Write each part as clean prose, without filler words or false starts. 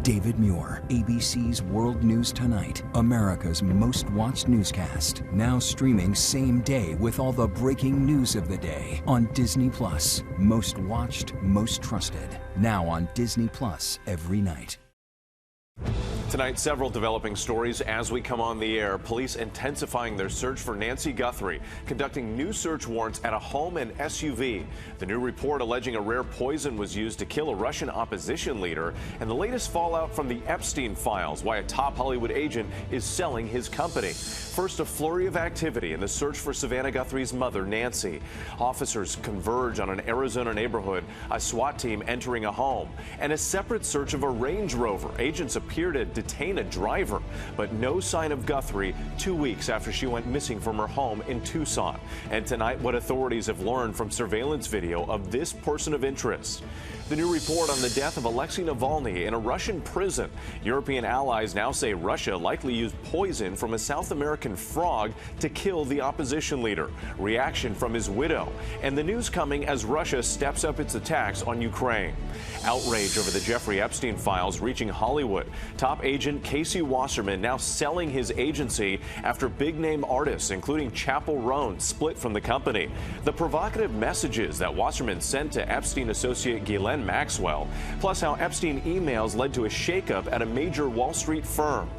David Muir, ABC's World News Tonight, America's most watched newscast. Now streaming same day with all the breaking news of the day on Disney Plus. Most watched, most trusted. Now on Disney Plus every night. Tonight, several developing stories as we come on the air. Police intensifying their search for Nancy Guthrie, conducting new search warrants at a home and SUV. The new report alleging a rare poison was used to kill a Russian opposition leader, and the latest fallout from the Epstein files, why a top Hollywood agent is selling his company. First, a flurry of activity in the search for Savannah Guthrie's mother, Nancy. Officers converge on an Arizona neighborhood, a SWAT team entering a home, and a separate search of a Range Rover. Agents appear to detain a driver, but no sign of Guthrie 2 weeks after she went missing from her home in Tucson. And tonight, what authorities have learned from surveillance video of this person of interest. The new report on the death of Alexei Navalny in a Russian prison. European allies now say Russia likely used poison from a South American frog to kill the opposition leader. Reaction from his widow. And the news coming as Russia steps up its attacks on Ukraine. Outrage over the Jeffrey Epstein files reaching Hollywood. Top agent Casey Wasserman now selling his agency after big-name artists, including Chappell Roan, split from the company. The provocative messages that Wasserman sent to Epstein associate Ghislaine Maxwell, plus how Epstein emails led to a shakeup at a major Wall Street firm.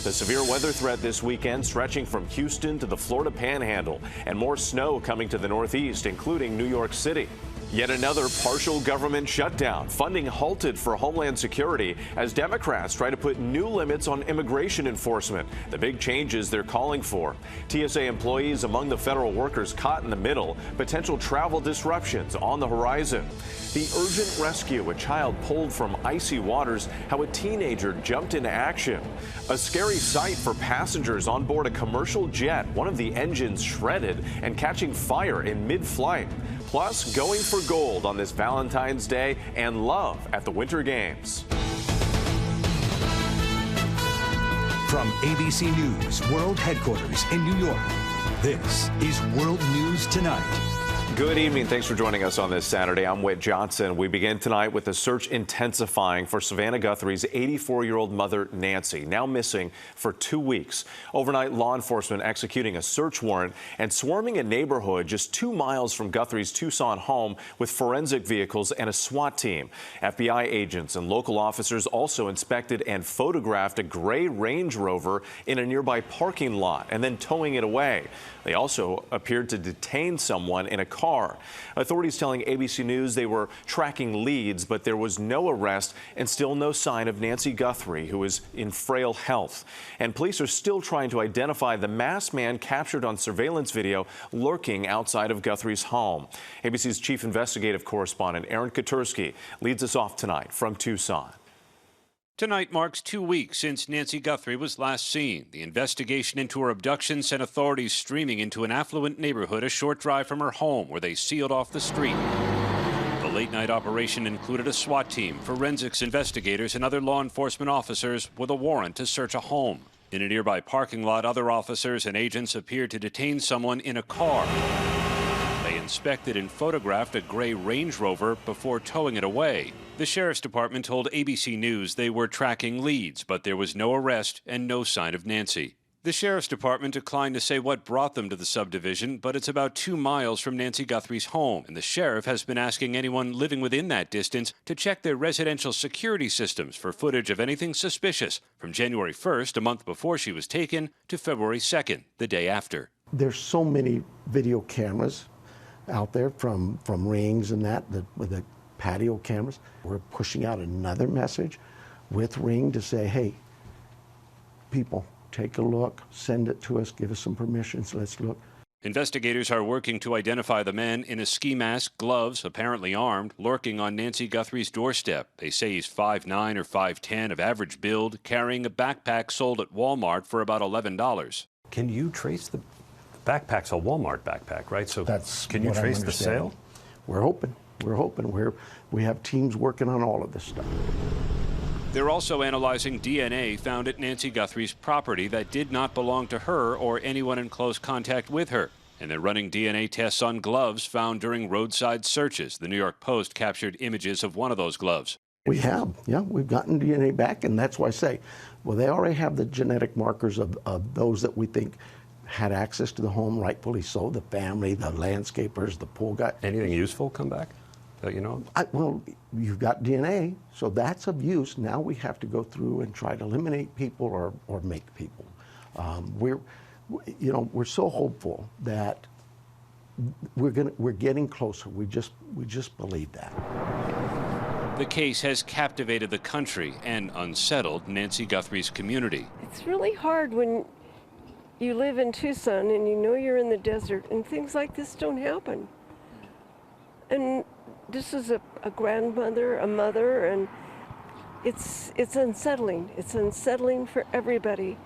The severe weather threat this weekend stretching from Houston to the Florida Panhandle, and more snow coming to the Northeast, including New York City. Yet another partial government shutdown, funding halted for Homeland Security as Democrats try to put new limits on immigration enforcement, the big changes they're calling for. TSA employees among the federal workers caught in the middle, potential travel disruptions on the horizon. The urgent rescue, a child pulled from icy waters, how a teenager jumped into action. A scary sight for passengers on board a commercial jet, one of the engines shredded and catching fire in mid-flight. Plus, going for gold on this Valentine's Day and love at the Winter Games. From ABC News World Headquarters in New York, this is World News Tonight. Good evening. Thanks for joining us on this Saturday. I'm Whit Johnson. We begin tonight with the search intensifying for Savannah Guthrie's 84-year-old mother, Nancy, now missing for 2 weeks. Overnight, law enforcement executing a search warrant and swarming a neighborhood just 2 miles from Guthrie's Tucson home with forensic vehicles and a SWAT team. FBI agents and local officers also inspected and photographed a gray Range Rover in a nearby parking lot and then towing it away. They also appeared to detain someone in a car. Authorities telling ABC News they were tracking leads, but there was no arrest and still no sign of Nancy Guthrie, who is in frail health. And police are still trying to identify the masked man captured on surveillance video lurking outside of Guthrie's home. ABC's chief investigative correspondent Aaron Katersky leads us off tonight from Tucson. Tonight marks 2 weeks since Nancy Guthrie was last seen. The investigation into her abduction sent authorities streaming into an affluent neighborhood a short drive from her home, where they sealed off the street. The late-night operation included a SWAT team, forensics investigators, and other law enforcement officers with a warrant to search a home. In a nearby parking lot, other officers and agents appeared to detain someone in a car. They inspected and photographed a gray Range Rover before towing it away. The sheriff's department told ABC News they were tracking leads, but there was no arrest and no sign of Nancy. The sheriff's department declined to say what brought them to the subdivision, but it's about 2 miles from Nancy Guthrie's home, and the sheriff has been asking anyone living within that distance to check their residential security systems for footage of anything suspicious from January 1st, a month before she was taken, to February 2nd, the day after. There's so many video cameras out there from Rings and that, with the patio cameras. We're pushing out another message with Ring to say, hey, people, take a look, send it to us, give us some permissions, let's look. Investigators are working to identify the man in a ski mask, gloves, apparently armed, lurking on Nancy Guthrie's doorstep. They say he's 5'9" or 5'10", of average build, carrying a backpack sold at Walmart for about $11. Can you trace the backpack's a Walmart backpack, right? So can you trace the sale? We're hoping. We have teams working on all of this stuff. They're also analyzing DNA found at Nancy Guthrie's property that did not belong to her or anyone in close contact with her. And they're running DNA tests on gloves found during roadside searches. The New York Post captured images of one of those gloves. We have, yeah, we've gotten DNA back, and that's why I say, well, they already have the genetic markers of those that we think had access to the home, rightfully so, the family, the landscapers, the pool guy. Anything useful come back that you know? Well, you've got DNA, so that's of use. Now we have to go through and try to eliminate people or make people. We're so hopeful that we're getting closer. We just believe that. The case has captivated the country and unsettled Nancy Guthrie's community. It's really hard when you live in Tucson and you know you're in the desert and things like this don't happen. And this is a grandmother, a mother, and it's unsettling. It's unsettling for everybody.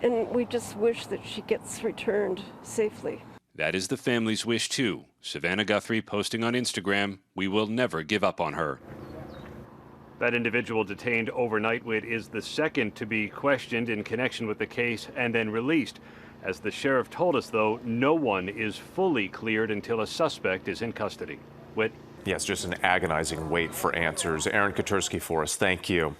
And we just wish that she gets returned safely. That is the family's wish, too. Savannah Guthrie posting on Instagram, "We will never give up on her." That individual detained overnight, Whit, is the second to be questioned in connection with the case and then released. As the sheriff told us, though, no one is fully cleared until a suspect is in custody. Whit? Yes, just an agonizing wait for answers. Aaron Katersky for us. Thank you.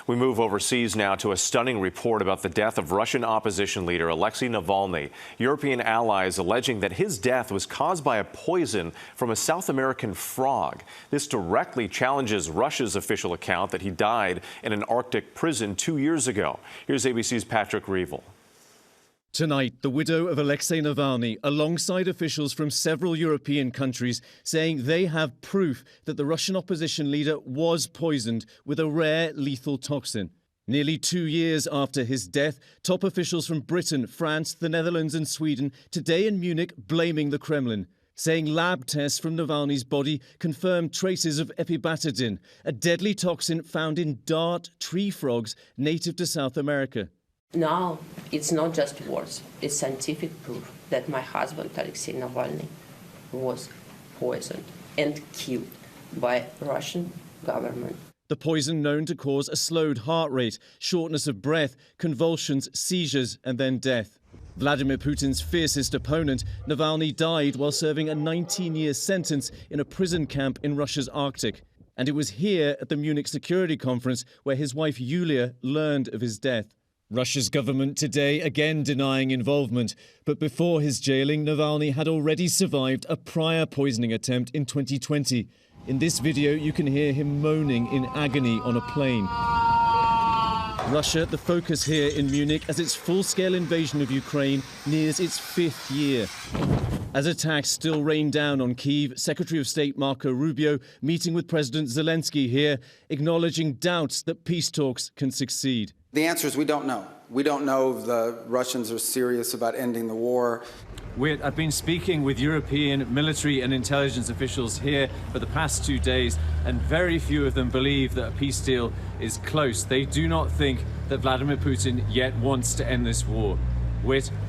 We move overseas now to a stunning report about the death of Russian opposition leader Alexei Navalny. European allies alleging that his death was caused by a poison from a South American frog. This directly challenges Russia's official account that he died in an Arctic prison 2 years ago. Here's ABC's Patrick Reevell. Tonight, the widow of Alexei Navalny, alongside officials from several European countries, saying they have proof that the Russian opposition leader was poisoned with a rare lethal toxin. Nearly 2 years after his death, top officials from Britain, France, the Netherlands and Sweden today in Munich blaming the Kremlin, saying lab tests from Navalny's body confirmed traces of epibetadine, a deadly toxin found in dart tree frogs native to South America. Now, it's not just words, it's scientific proof that my husband, Alexei Navalny, was poisoned and killed by Russian government. The poison known to cause a slowed heart rate, shortness of breath, convulsions, seizures, and then death. Vladimir Putin's fiercest opponent, Navalny died while serving a 19-year sentence in a prison camp in Russia's Arctic. And it was here at the Munich Security Conference where his wife Yulia learned of his death. Russia's government today again denying involvement. But before his jailing, Navalny had already survived a prior poisoning attempt in 2020. In this video, you can hear him moaning in agony on a plane. Russia, the focus here in Munich, as its full-scale invasion of Ukraine nears its 5th year. As attacks still rain down on Kyiv, Secretary of State Marco Rubio meeting with President Zelensky here, acknowledging doubts that peace talks can succeed. The answer is we don't know. We don't know if the Russians are serious about ending the war. I've been speaking with European military and intelligence officials here for the past 2 days, and very few of them believe that a peace deal is close. They do not think that Vladimir Putin yet wants to end this war.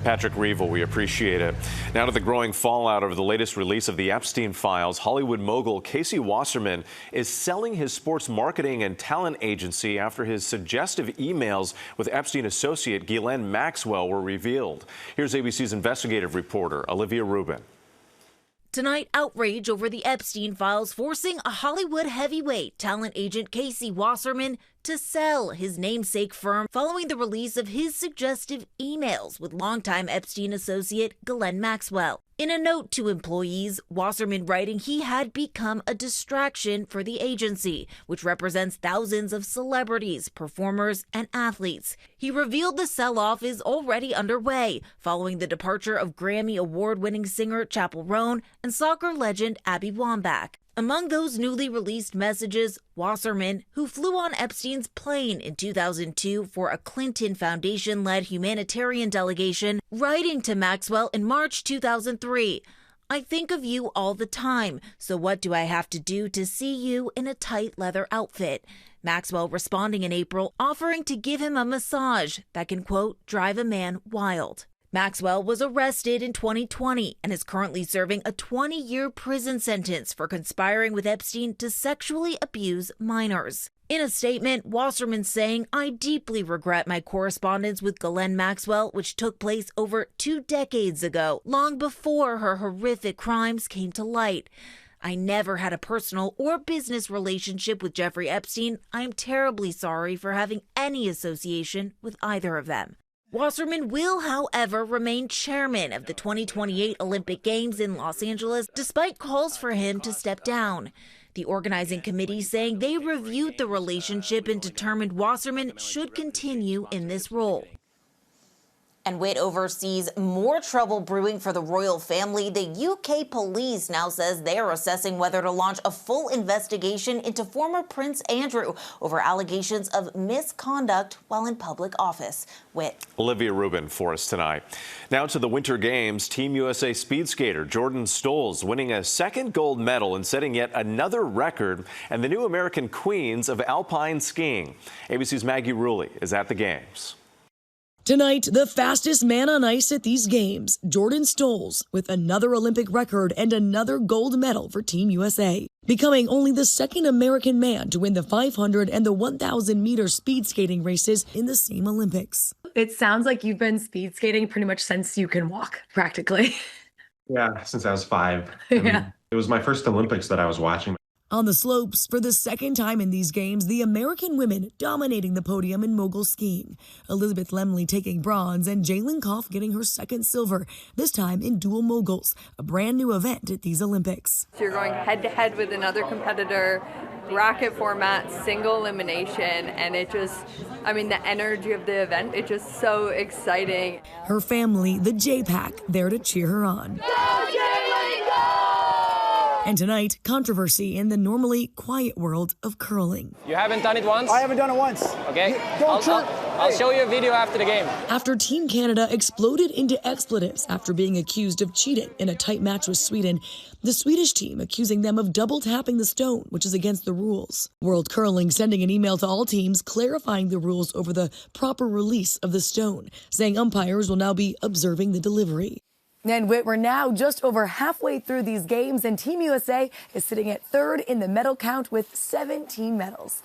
Patrick Reevell, we appreciate it. Now to the growing fallout of the latest release of the Epstein files. Hollywood mogul Casey Wasserman is selling his sports marketing and talent agency after his suggestive emails with Epstein associate Ghislaine Maxwell were revealed. Here's ABC's investigative reporter Olivia Rubin. Tonight, outrage over the Epstein files forcing a Hollywood heavyweight talent agent Casey Wasserman to sell his namesake firm following the release of his suggestive emails with longtime Epstein associate Ghislaine Maxwell. In a note to employees, Wasserman writing he had become a distraction for the agency, which represents thousands of celebrities, performers, and athletes. He revealed the sell-off is already underway, following the departure of Grammy Award-winning singer Chappell Roan and soccer legend Abby Wambach. Among those newly released messages, Wasserman, who flew on Epstein's plane in 2002 for a Clinton Foundation-led humanitarian delegation, writing to Maxwell in March 2003, "I think of you all the time, so what do I have to do to see you in a tight leather outfit?" Maxwell responding in April, offering to give him a massage that can, quote, drive a man wild. Maxwell was arrested in 2020 and is currently serving a 20-year prison sentence for conspiring with Epstein to sexually abuse minors. In a statement, Wasserman saying, "I deeply regret my correspondence with Ghislaine Maxwell, which took place over 2 decades ago, long before her horrific crimes came to light. I never had a personal or business relationship with Jeffrey Epstein. I am terribly sorry for having any association with either of them. Wasserman will, however, remain chairman of the 2028 Olympic Games in Los Angeles, despite calls for him to step down. The organizing committee saying they reviewed the relationship and determined Wasserman should continue in this role. And Witt oversees more trouble brewing for the royal family. The UK police now says they are assessing whether to launch a full investigation into former Prince Andrew over allegations of misconduct while in public office. Witt. Olivia Rubin for us tonight. Now to the Winter Games. Team USA speed skater Jordan Stolz winning a second gold medal and setting yet another record, and the new American queens of alpine skiing. ABC's Maggie Rulli is at the Games. Tonight, the fastest man on ice at these games, Jordan Stolz, with another Olympic record and another gold medal for Team USA, becoming only the second American man to win the 500 and the 1,000-meter speed skating races in the same Olympics. It sounds like you've been speed skating pretty much since you can walk, practically. Yeah, since I was 5. I mean, it was my first Olympics that I was watching. On the slopes, for the second time in these games, the American women dominating the podium in mogul skiing. Elizabeth Lemley taking bronze and Jalen Koff getting her second silver, this time in dual moguls, a brand new event at these Olympics. So you're going head-to-head with another competitor, bracket format, single elimination, and it just, I mean, the energy of the event, it's just so exciting. Her family, the J-Pack, there to cheer her on. Go, Jalen, go! And tonight, controversy in the normally quiet world of curling. You haven't done it once? I haven't done it once. Okay, I'll show you a video after the game. After Team Canada exploded into expletives after being accused of cheating in a tight match with Sweden, the Swedish team accusing them of double tapping the stone, which is against the rules. World Curling sending an email to all teams clarifying the rules over the proper release of the stone, saying umpires will now be observing the delivery. And we're now just over halfway through these games, and Team USA is sitting at third in the medal count with 17 medals.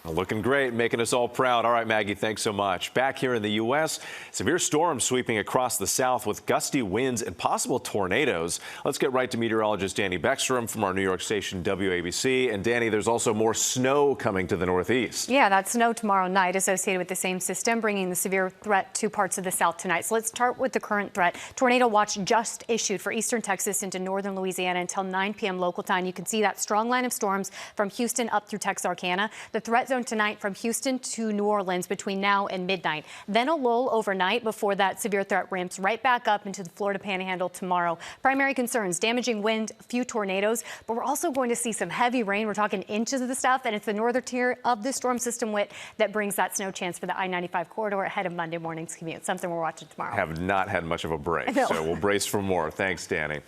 Looking great, making us all proud. All right, Maggie, thanks so much. Back here in the U.S., severe storms sweeping across the south with gusty winds and possible tornadoes. Let's get right to meteorologist Danny Beckstrom from our New York station WABC. And Danny, there's also more snow coming to the northeast. Yeah, that snow tomorrow night associated with the same system, bringing the severe threat to parts of the south tonight. So let's start with the current threat. Tornado watch just issued for eastern Texas into northern Louisiana until 9 p.m. local time. You can see that strong line of storms from Houston up through Texarkana. The threat zone tonight from Houston to New Orleans between now and midnight. Then a lull overnight before that severe threat ramps right back up into the Florida Panhandle tomorrow. Primary concerns, damaging wind, a few tornadoes, but we're also going to see some heavy rain. We're talking inches of the stuff, and it's the northern tier of the storm system Witt that brings that snow chance for the I-95 corridor ahead of Monday morning's commute. Something we're watching tomorrow. Have not had much of a break, No. so we'll brace for more. Thanks, Danny.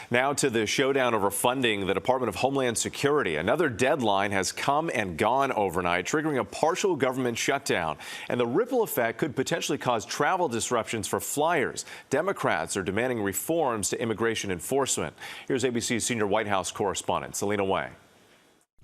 Now to the showdown over funding the Department of Homeland Security. Another deadline has come and gone overnight, triggering a partial government shutdown. And the ripple effect could potentially cause travel disruptions for flyers. Democrats are demanding reforms to immigration enforcement. Here's ABC's senior White House correspondent, Selena Way.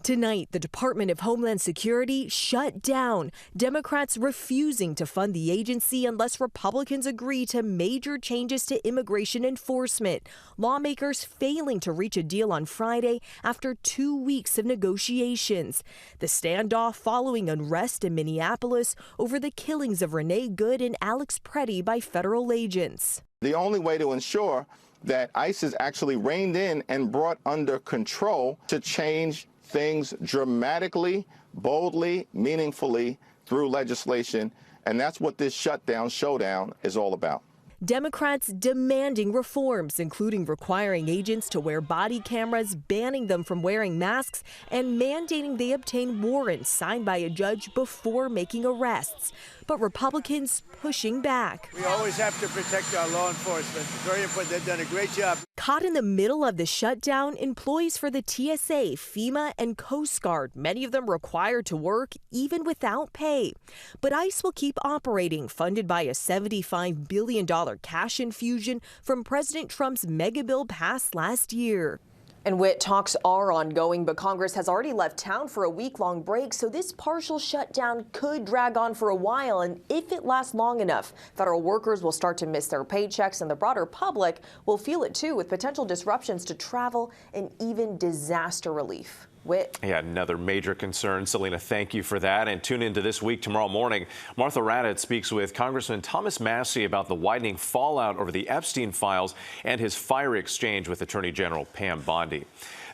Tonight, the Department of Homeland Security shut down, Democrats refusing to fund the agency unless Republicans agree to major changes to immigration enforcement. Lawmakers failing to reach a deal on Friday after 2 weeks of negotiations. The standoff following unrest in Minneapolis over the killings of Renee Good and Alex Preddy by federal agents. The only way to ensure that ICE is actually reined in and brought under control to change things dramatically, boldly, meaningfully through legislation. And that's what this showdown is all about. Democrats demanding reforms, including requiring agents to wear body cameras, banning them from wearing masks, and mandating they obtain warrants signed by a judge before making arrests. But Republicans pushing back. We always have to protect our law enforcement. It's very important. They've done a great job. Caught in the middle of the shutdown, employees for the TSA, FEMA, and Coast Guard, many of them required to work even without pay. But ICE will keep operating, funded by a $75 billion cash infusion from President Trump's mega bill passed last year. And Whit, talks are ongoing, but Congress has already left town for a week-long break, so this partial shutdown could drag on for a while. And if it lasts long enough, federal workers will start to miss their paychecks, and the broader public will feel it too, with potential disruptions to travel and even disaster relief. Whit. Yeah, another major concern. Selena, thank you for that. And tune into This Week tomorrow morning. Martha Raddatz speaks with Congressman Thomas Massie about the widening fallout over the Epstein files and his fiery exchange with Attorney General Pam Bondi.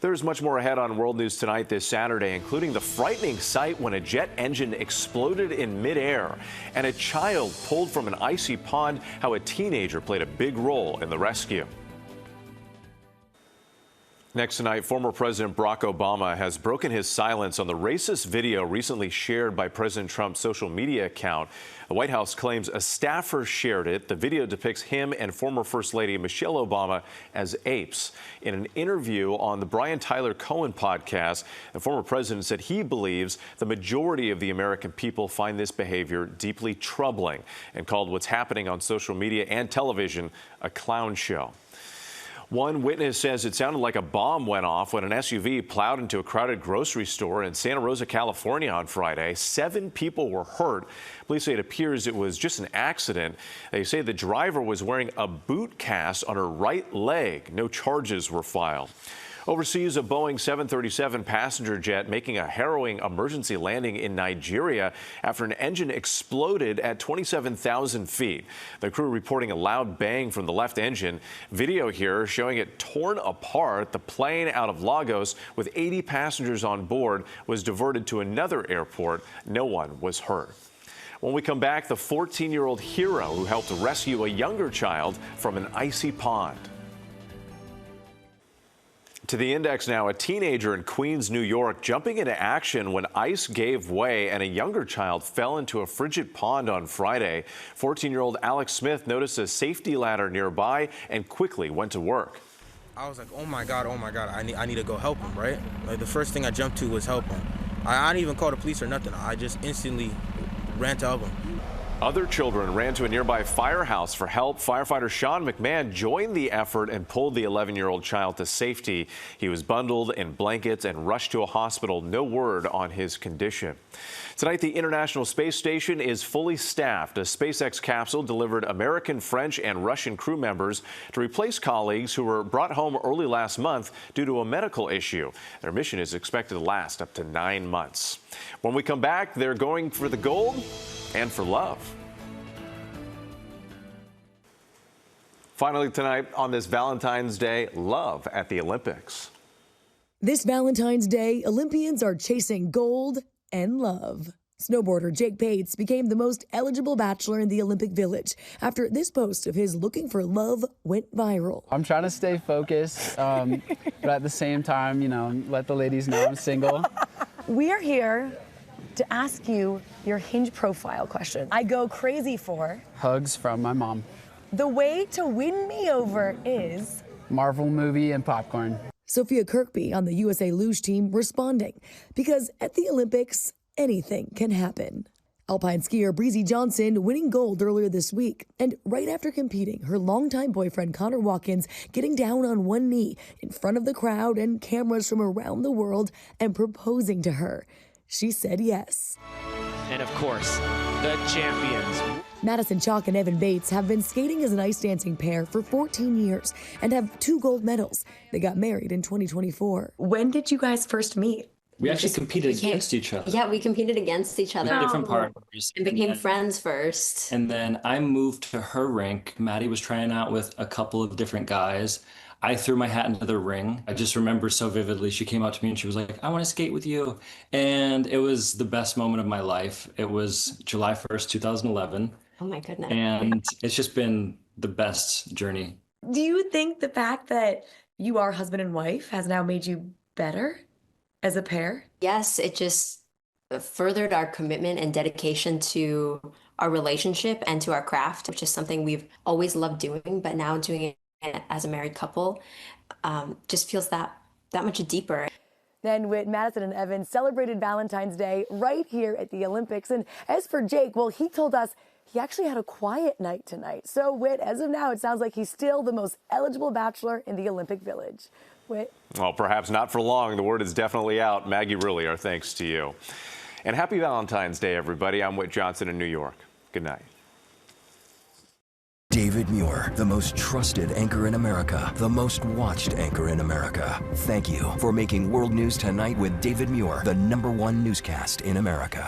There's much more ahead on World News Tonight this Saturday, including the frightening sight when a jet engine exploded in midair and a child pulled from an icy pond, how a teenager played a big role in the rescue. Next tonight, former President Barack Obama has broken his silence on the racist video recently shared by President Trump's social media account. The White House claims a staffer shared it. The video depicts him and former First Lady Michelle Obama as apes. In an interview on the Brian Tyler Cohen podcast, the former president said he believes the majority of the American people find this behavior deeply troubling and called what's happening on social media and television a clown show. One witness says it sounded like a bomb went off when an SUV plowed into a crowded grocery store in Santa Rosa, California on Friday. 7 people were hurt. Police say it appears it was just an accident. They say the driver was wearing a boot cast on her right leg. No charges were filed. Overseas, a Boeing 737 passenger jet making a harrowing emergency landing in Nigeria after an engine exploded at 27,000 feet. The crew reporting a loud bang from the left engine. Video here showing it torn apart. The plane out of Lagos with 80 passengers on board was diverted to another airport. No one was hurt. When we come back, the 14-year-old hero who helped rescue a younger child from an icy pond. To the index now, a teenager in Queens, New York, jumping into action when ice gave way and a younger child fell into a frigid pond on Friday. 14-year-old Alex Smith noticed a safety ladder nearby and quickly went to work. I was like, oh my God, I need to go help him, right? Like, the first thing I jumped to was help him. I didn't even call the police or nothing. I just instantly ran to help him. Other children ran to a nearby firehouse for help. Firefighter Sean McMahon joined the effort and pulled the 11-year-old child to safety. He was bundled in blankets and rushed to a hospital. No word on his condition. Tonight, the International Space Station is fully staffed. A SpaceX capsule delivered American, French, and Russian crew members to replace colleagues who were brought home early last month due to a medical issue. Their mission is expected to last up to 9 months. When we come back, they're going for the gold and for love. Finally tonight on this Valentine's Day, love at the Olympics. This Valentine's Day, Olympians are chasing gold and love. Snowboarder Jake Pates became the most eligible bachelor in the Olympic Village after this post of his looking for love went viral. I'm trying to stay focused, but at the same time, let the ladies know I'm single. We are here to ask you your Hinge profile question. I go crazy for hugs from my mom. The way to win me over is Marvel movie and popcorn. Sophia Kirkby on the USA Luge team responding, because at the Olympics, anything can happen. Alpine skier Breezy Johnson winning gold earlier this week, and right after competing, her longtime boyfriend Connor Watkins getting down on one knee in front of the crowd and cameras from around the world and proposing to her. She said yes. And of course, the champions. Madison Chalk and Evan Bates have been skating as an ice dancing pair for 14 years and have 2 gold medals. They got married in 2024. When did you guys first meet? We actually competed against each other. Yeah, we competed against each other. Different partners. And became friends first. And then I moved to her rink. Maddie was trying out with a couple of different guys. I threw my hat into the ring. I just remember so vividly. She came out to me and she was like, I want to skate with you. And it was the best moment of my life. It was July 1st, 2011. Oh my goodness. And it's just been the best journey. Do you think the fact that you are husband and wife has now made you better as a pair? Yes, it just furthered our commitment and dedication to our relationship and to our craft, which is something we've always loved doing, but now doing it as a married couple just feels that much deeper. Then Whit, Madison, and Evan celebrated Valentine's Day right here at the Olympics. And as for Jake, well, he told us he actually had a quiet night tonight. So Whit, as of now, it sounds like he's still the most eligible bachelor in the Olympic Village. Whit. Well, perhaps not for long. The word is definitely out. Maggie Rulli, our thanks to you. And happy Valentine's Day, everybody. I'm Whit Johnson in New York. Good night. David Muir, the most trusted anchor in America, the most watched anchor in America. Thank you for making World News Tonight with David Muir the #1 newscast in America.